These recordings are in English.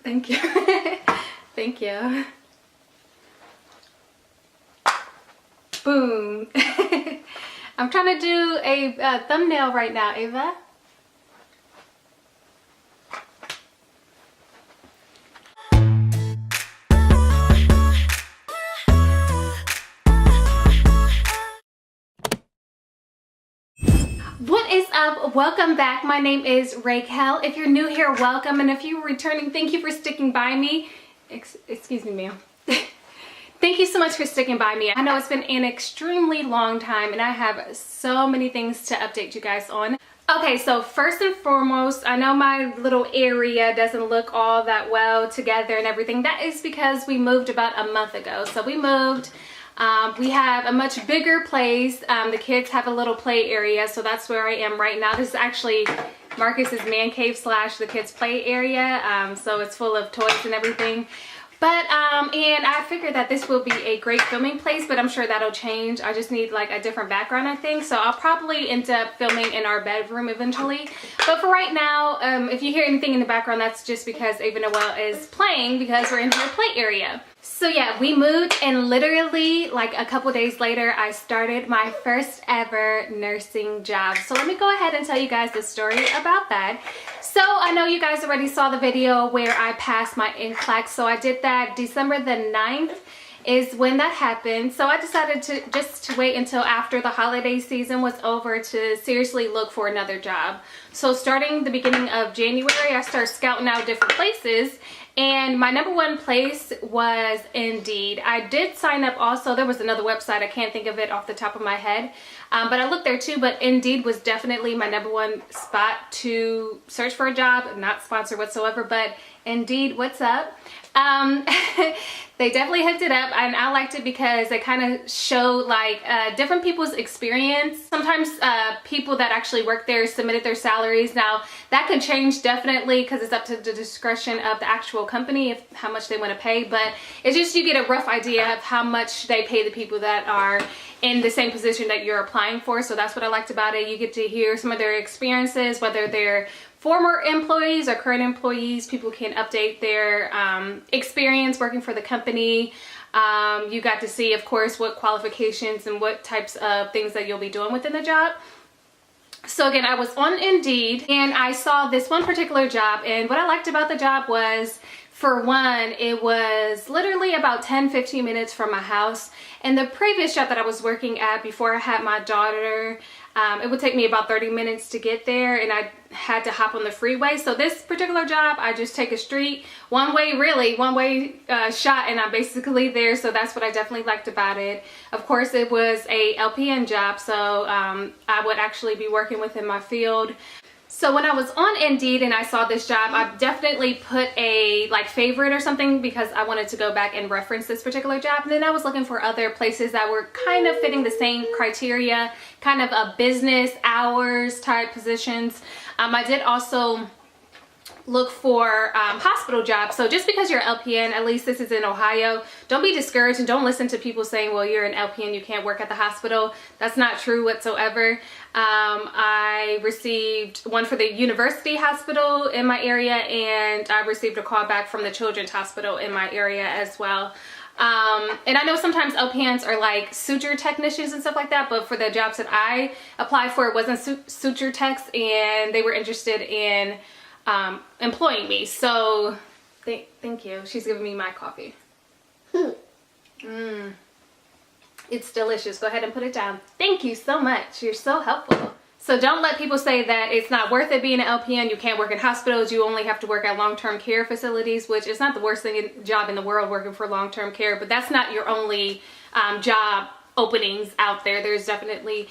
Thank you. Thank you. Boom. I'm trying to do a thumbnail right now, Ava. What is up? Welcome back. My name is Raquel. If you're new here, welcome, and if you're returning, thank you for sticking by me. Excuse me, ma'am. Thank you so much for sticking by me. I know it's been an extremely long time and I have so many things to update you guys on. Okay, so first and foremost, I know my little area doesn't look all that well together and everything. That is because we moved about a month ago. So we moved. We have a much bigger place. The kids have a little play area, so that's where I am right now. This is actually Marcus's man cave slash the kids play area. So it's full of toys and everything. But, and I figured that this will be a great filming place, but I'm sure that'll change. I just need like a different background, I think. So I'll probably end up filming in our bedroom eventually. But for right now, if you hear anything in the background, that's just because Ava Noel is playing because we're in her play area. So yeah, we moved and literally like a couple days later, I started my first ever nursing job. So let me go ahead and tell you guys the story about that. So I know you guys already saw the video where I passed my NCLEX. So I did that December the 9th is when that happened. So I decided to just wait until after the holiday season was over to seriously look for another job. So starting the beginning of January, I started scouting out different places. And my number one place was Indeed. I did sign up also. There was another website. I can't think of it off the top of my head. But I looked there too. But Indeed was definitely my number one spot to search for a job. Not sponsored whatsoever, but Indeed, what's up? They definitely hooked it up, and I liked it because they kind of show like different people's experience. Sometimes people that actually work there submitted their salaries. Now that could change definitely because it's up to the discretion of the actual company of how much they want to pay, but it's just you get a rough idea of how much they pay the people that are in the same position that you're applying for. So that's what I liked about it. You get to hear some of their experiences, whether they're former employees or current employees. People can update their experience working for the company. You got to see, of course, what qualifications and what types of things that you'll be doing within the job. So again, I was on Indeed and I saw this one particular job, and what I liked about the job was, for one, it was literally about 10-15 minutes from my house. And the previous job that I was working at before I had my daughter, it would take me about 30 minutes to get there, and I had to hop on the freeway. So this particular job, I just take a street, one way shot, and I'm basically there. So that's what I definitely liked about it. Of course, it was a LPN job, so I would actually be working within my field. So when I was on Indeed and I saw this job, I definitely put a like favorite or something because I wanted to go back and reference this particular job. And then I was looking for other places that were kind of fitting the same criteria, kind of a business hours type positions. I did also look for hospital jobs. So just because you're LPN, at least this is in Ohio, don't be discouraged and don't listen to people saying, well, you're an LPN, you can't work at the hospital. That's not true whatsoever. I received one for the university hospital in my area, and I received a call back from the children's hospital in my area as well. And I know sometimes LPNs are like suture technicians and stuff like that, but for the jobs that I applied for, it wasn't suture techs, and they were interested in employing me. So thank you. She's giving me my coffee. It's delicious. Go ahead and put it down. Thank you so much. You're so helpful. So don't let people say that it's not worth it being an LPN. You can't work in hospitals. You only have to work at long-term care facilities, which is not the worst job in the world, working for long-term care, but that's not your only job openings out there. There's definitely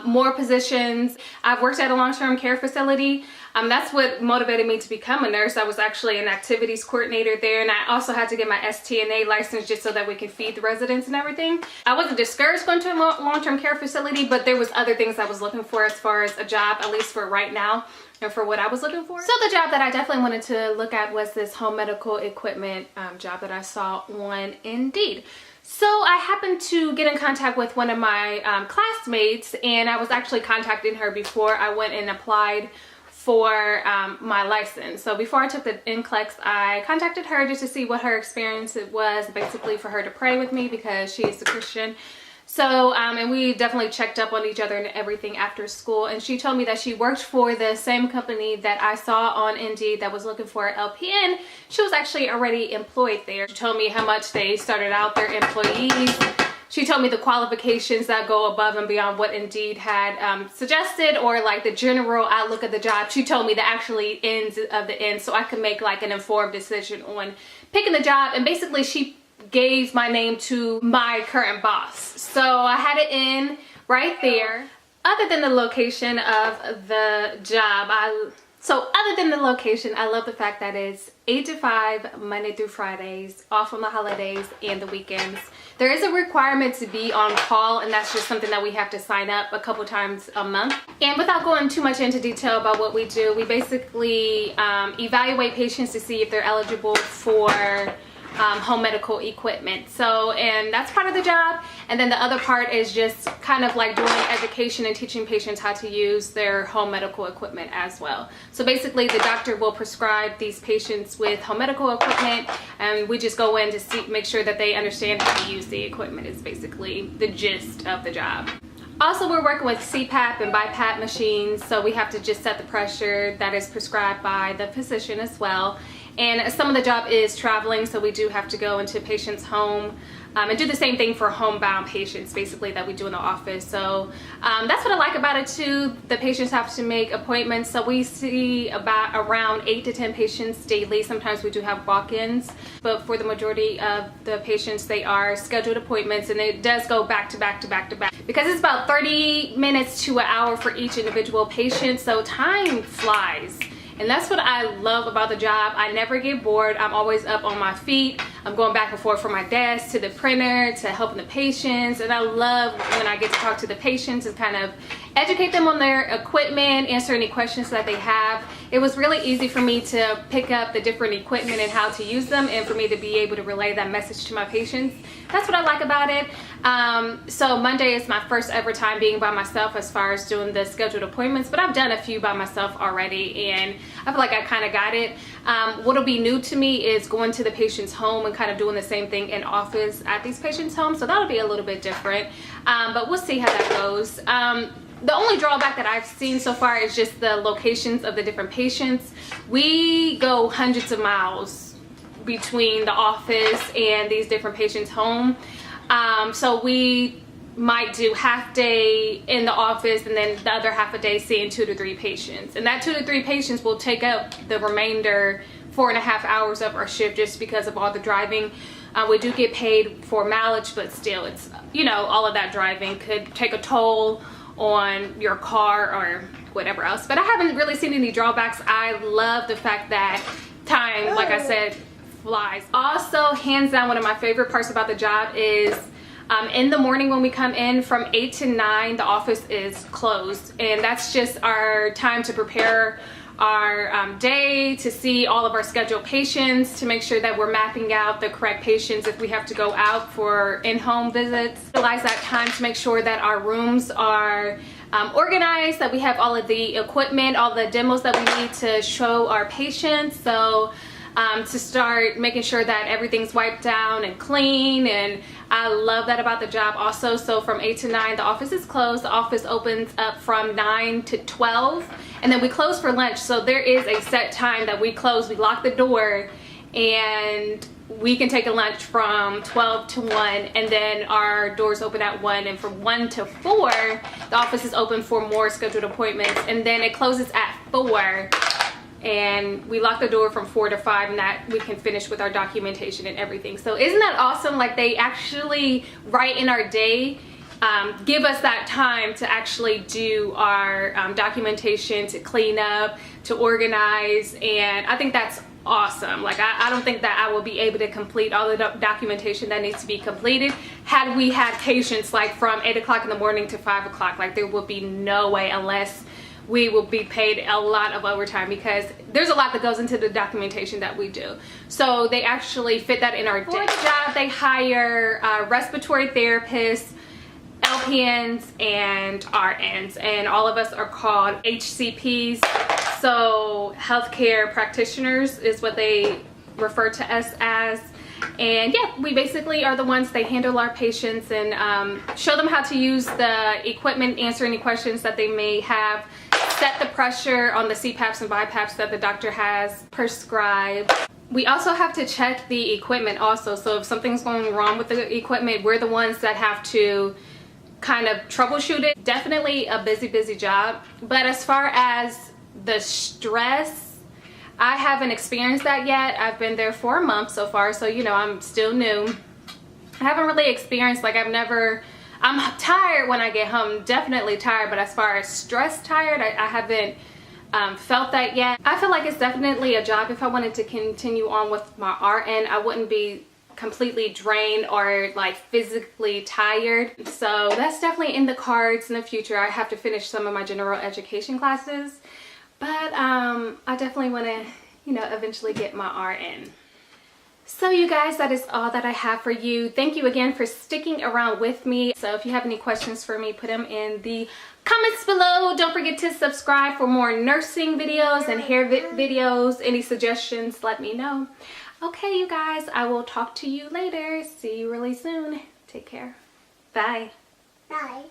more positions. I've worked at a long-term care facility. That's what motivated me to become a nurse. I was actually an activities coordinator there, and I also had to get my STNA license just so that we can feed the residents and everything. I wasn't discouraged going to a long-term care facility, but there was other things I was looking for as far as a job, at least for right now, and for what I was looking for. So the job that I definitely wanted to look at was this home medical equipment job that I saw on Indeed. So I happened to get in contact with one of my classmates, and I was actually contacting her before I went and applied for my license. So before I took the NCLEX, I contacted her just to see what her experience it was, basically for her to pray with me because she is a Christian. So, and we definitely checked up on each other and everything after school. And she told me that she worked for the same company that I saw on Indeed that was looking for an LPN. She was actually already employed there. She told me how much they started out their employees. She told me the qualifications that go above and beyond what Indeed had suggested, or like the general outlook of the job. She told me the actually ends of the end, so I could make like an informed decision on picking the job. And basically she gave my name to my current boss. So I had it in right there. Other than the location of the job, I love the fact that it's 8 to 5, Monday through Fridays, off on the holidays and the weekends. There is a requirement to be on call, and that's just something that we have to sign up a couple times a month. And without going too much into detail about what we do, we basically evaluate patients to see if they're eligible for home medical equipment. So, and that's part of the job. And then the other part is just kind of like doing education and teaching patients how to use their home medical equipment as well. So basically the doctor will prescribe these patients with home medical equipment, and we just go in to make sure that they understand how to use the equipment. Is basically the gist of the job. Also, we're working with CPAP and BiPAP machines, so we have to just set the pressure that is prescribed by the physician as well. And some of the job is traveling, so we do have to go into a patient's home and do the same thing for homebound patients, basically, that we do in the office. So that's what I like about it too. The patients have to make appointments, so we see about around 8 to 10 patients daily. Sometimes we do have walk-ins, but for the majority of the patients, they are scheduled appointments, and it does go back to back to back to back because it's about 30 minutes to an hour for each individual patient, so time flies. And that's what I love about the job. I never get bored. I'm always up on my feet. I'm going back and forth from my desk to the printer to helping the patients. And I love when I get to talk to the patients and kind of educate them on their equipment, answer any questions that they have. It was really easy for me to pick up the different equipment and how to use them, and for me to be able to relay that message to my patients. That's what I like about it. So Monday is my first ever time being by myself as far as doing the scheduled appointments, but I've done a few by myself already, and I feel like I kind of got it. What'll be new to me is going to the patient's home and kind of doing the same thing in office at these patients' homes, so that'll be a little bit different, but we'll see how that goes. The only drawback that I've seen so far is just the locations of the different patients. We go hundreds of miles between the office and these different patients' home. So we might do half day in the office and then the other half a day seeing 2 to 3 patients. And that 2 to 3 patients will take up the remainder 4.5 hours of our shift just because of all the driving. We do get paid for mileage, but still, it's, you know, all of that driving could take a toll on your car or whatever else. But I haven't really seen any drawbacks. I love the fact that time, like I said, flies. Also, hands down, one of my favorite parts about the job is in the morning when we come in from 8 to 9, the office is closed, and that's just our time to prepare our day, to see all of our scheduled patients, to make sure that we're mapping out the correct patients if we have to go out for in-home visits. Utilize that time to make sure that our rooms are organized, that we have all of the equipment, all the demos that we need to show our patients. So to start making sure that everything's wiped down and clean, and I love that about the job also. So from 8 to 9, the office is closed. The office opens up from 9 to 12, and then we close for lunch. So there is a set time that we close. We lock the door, and we can take a lunch from 12 to 1, and then our doors open at 1, and from 1 to 4, the office is open for more scheduled appointments, and then it closes at 4. And we lock the door from 4 to 5, and that we can finish with our documentation and everything. So isn't that awesome? Like, they actually, right in our day, give us that time to actually do our documentation, to clean up, to organize, and I think that's awesome. Like, I don't think that I will be able to complete all the documentation that needs to be completed had we had patients like from 8 o'clock in the morning to 5 o'clock. Like, there would be no way, unless we will be paid a lot of overtime, because there's a lot that goes into the documentation that we do. So they actually fit that in our day. For the job, they hire respiratory therapists, LPNs, and RNs, and all of us are called HCPs. So healthcare practitioners is what they refer to us as. And yeah, we basically are the ones that handle our patients and show them how to use the equipment, answer any questions that they may have, set the pressure on the CPAPs and BiPAPs that the doctor has prescribed. We also have to check the equipment also. So if something's going wrong with the equipment, we're the ones that have to kind of troubleshoot it. Definitely a busy job. But as far as the stress, I haven't experienced that yet. I've been there for a month so far, so you know, I'm still new. I haven't really experienced, like I'm tired when I get home, definitely tired, but as far as stress tired, I haven't felt that yet. I feel like it's definitely a job. If I wanted to continue on with my RN, I wouldn't be completely drained or like physically tired. So that's definitely in the cards in the future. I have to finish some of my general education classes. But I definitely want to, you know, eventually get my RN. So you guys, that is all that I have for you. Thank you again for sticking around with me. So if you have any questions for me, put them in the comments below. Don't forget to subscribe for more nursing videos and hair videos. Any suggestions, let me know. Okay, you guys, I will talk to you later. See you really soon. Take care. Bye. Bye.